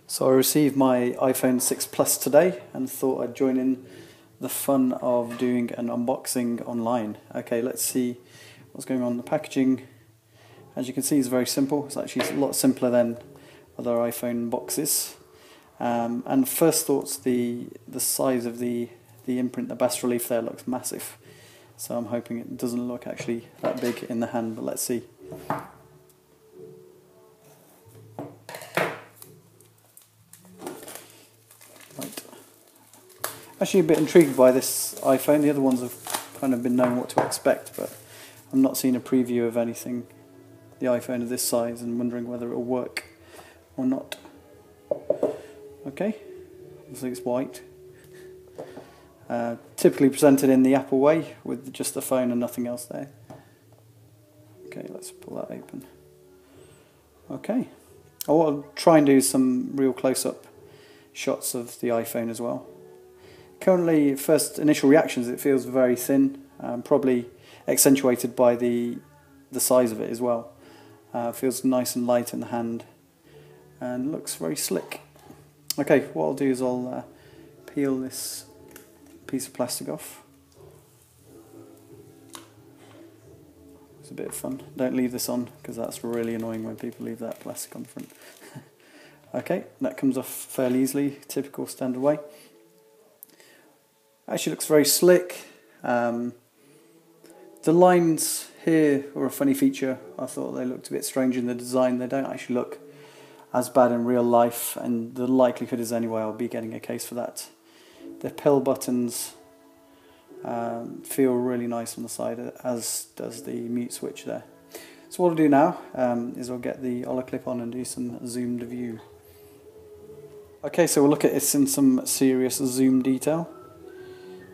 So I received my iPhone 6 Plus today and thought I'd join in the fun of doing an unboxing online. Okay, let's see what's going on. The packaging, as you can see, is very simple. It's actually a lot simpler than other iPhone boxes. And first thoughts, the size of the imprint, the bas relief there looks massive. So I'm hoping it doesn't look actually that big in the hand, but let's see. Right. Actually a bit intrigued by this iPhone. The other ones have kind of been knowing what to expect, but I've not seen a preview of anything, the iPhone of this size, and wondering whether it will work or not. Okay, obviously it's white. Typically presented in the Apple way, with just the phone and nothing else there. Okay, let's pull that open. Okay, I want to try and do some real close-up shots of the iPhone as well. Currently, first initial reactions, it feels very thin, probably accentuated by the size of it as well. Feels nice and light in the hand and looks very slick. Okay, what I'll do is I'll peel this piece of plastic off. It's a bit of fun. Don't leave this on, because that's really annoying when people leave that plastic on the front. Okay, that comes off fairly easily, typical standard way. Actually looks very slick. The lines here are a funny feature. I thought they looked a bit strange in the design. They don't actually look as bad in real life, and the likelihood is anyway I'll be getting a case for that. The pill buttons feel really nice on the side, as does the mute switch there. So what I'll do now is I'll get the Ola clip on and do some zoomed view. Okay, so we'll look at this in some serious zoom detail.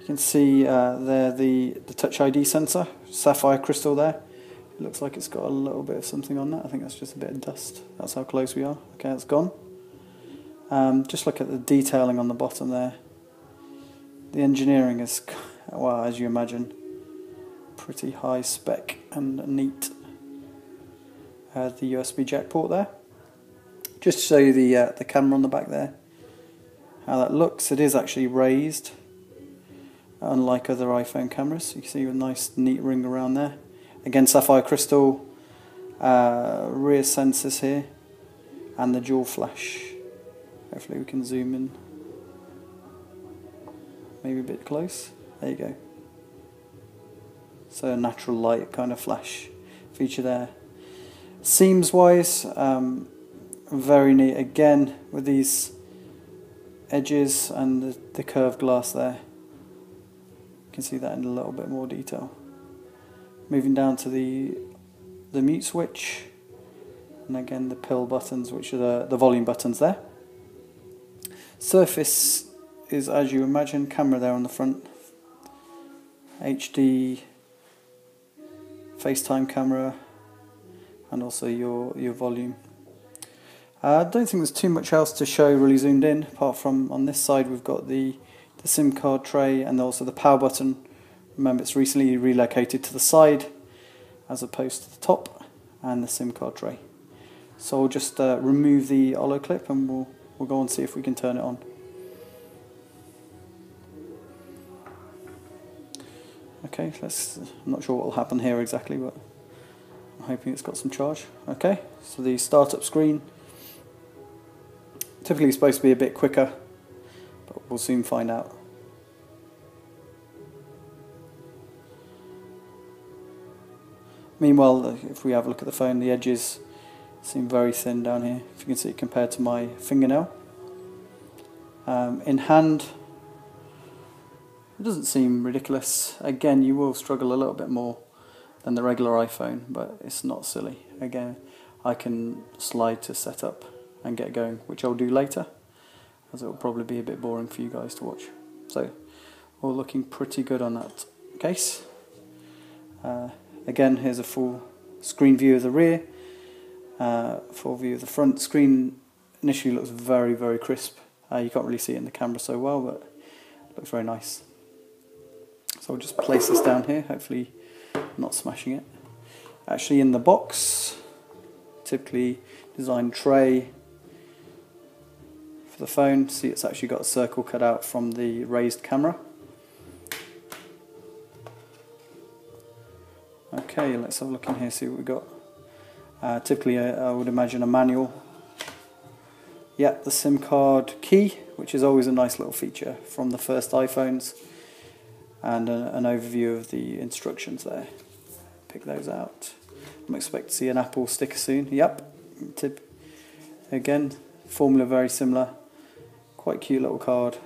You can see there the Touch ID sensor, sapphire crystal there. It looks like it's got a little bit of something on that. I think that's just a bit of dust. That's how close we are. Okay, that's gone. Just look at the detailing on the bottom there. The engineering is, well, as you imagine, pretty high spec and neat. The USB jack port there. Just to show you the camera on the back there, how that looks. It is actually raised, unlike other iPhone cameras. You can see a nice neat ring around there. Again, sapphire crystal, rear sensors here, and the dual flash. Hopefully we can zoom in. Maybe a bit close. There you go. So a natural light kind of flash feature there. Seams wise, very neat again with these edges and the curved glass there. You can see that in a little bit more detail. Moving down to the mute switch, and again the pill buttons, which are the volume buttons there. Surface is, as you imagine, camera there on the front, HD FaceTime camera, and also your volume. I don't think there's too much else to show really zoomed in, apart from on this side we've got the SIM card tray and also the power button. Remember, it's recently relocated to the side as opposed to the top, and the SIM card tray. So I'll just remove the Ola clip and we'll go and see if we can turn it on. Okay, I'm not sure what will happen here exactly, but I'm hoping it's got some charge. Okay, so the startup screen, typically supposed to be a bit quicker, but we'll soon find out. Meanwhile, if we have a look at the phone, the edges seem very thin down here, if you can see, compared to my fingernail. In hand, it doesn't seem ridiculous. Again, you will struggle a little bit more than the regular iPhone, but it's not silly. Again, I can slide to set up and get going, which I'll do later, as it will probably be a bit boring for you guys to watch. So, all looking pretty good on that case. Again, here's a full screen view of the rear, full view of the front. Screen initially looks very, very crisp. You can't really see it in the camera so well, but it looks very nice. So I'll just place this down here, hopefully not smashing it. Actually in the box, typically designed tray, of the phone. See, it's actually got a circle cut out from the raised camera. Okay, let's have a look in here, see what we've got. Typically, I would imagine a manual. Yeah, the SIM card key, which is always a nice little feature from the first iPhones, and an overview of the instructions there. Pick those out. I'm expecting to see an Apple sticker soon. Yep. Again, formula very similar. Quite cute little card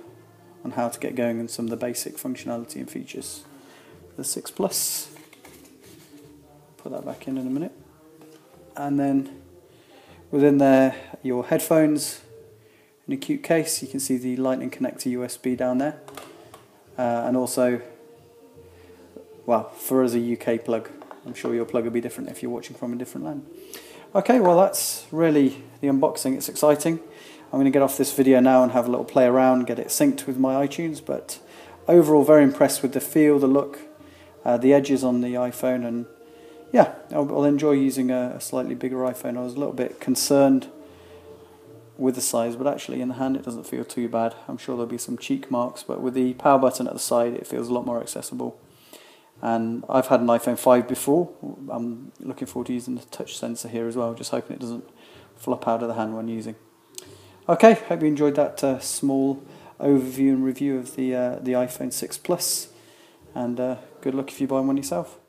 on how to get going and some of the basic functionality and features. The 6 Plus. Put that back in a minute. And then within there, your headphones in a cute case. You can see the Lightning connector USB down there. And also, well, for us, a UK plug. I'm sure your plug will be different if you're watching from a different land. Okay, well, that's really the unboxing. It's exciting. I'm going to get off this video now and have a little play around, get it synced with my iTunes. But overall, very impressed with the feel, the look, the edges on the iPhone, and yeah, I'll enjoy using a slightly bigger iPhone. I was a little bit concerned with the size, but actually in the hand it doesn't feel too bad. I'm sure there'll be some cheek marks, but with the power button at the side it feels a lot more accessible. And I've had an iPhone 5 before. I'm looking forward to using the touch sensor here as well, just hoping it doesn't flop out of the hand when using. Okay, hope you enjoyed that small overview and review of the iPhone 6 Plus, and good luck if you buy one yourself.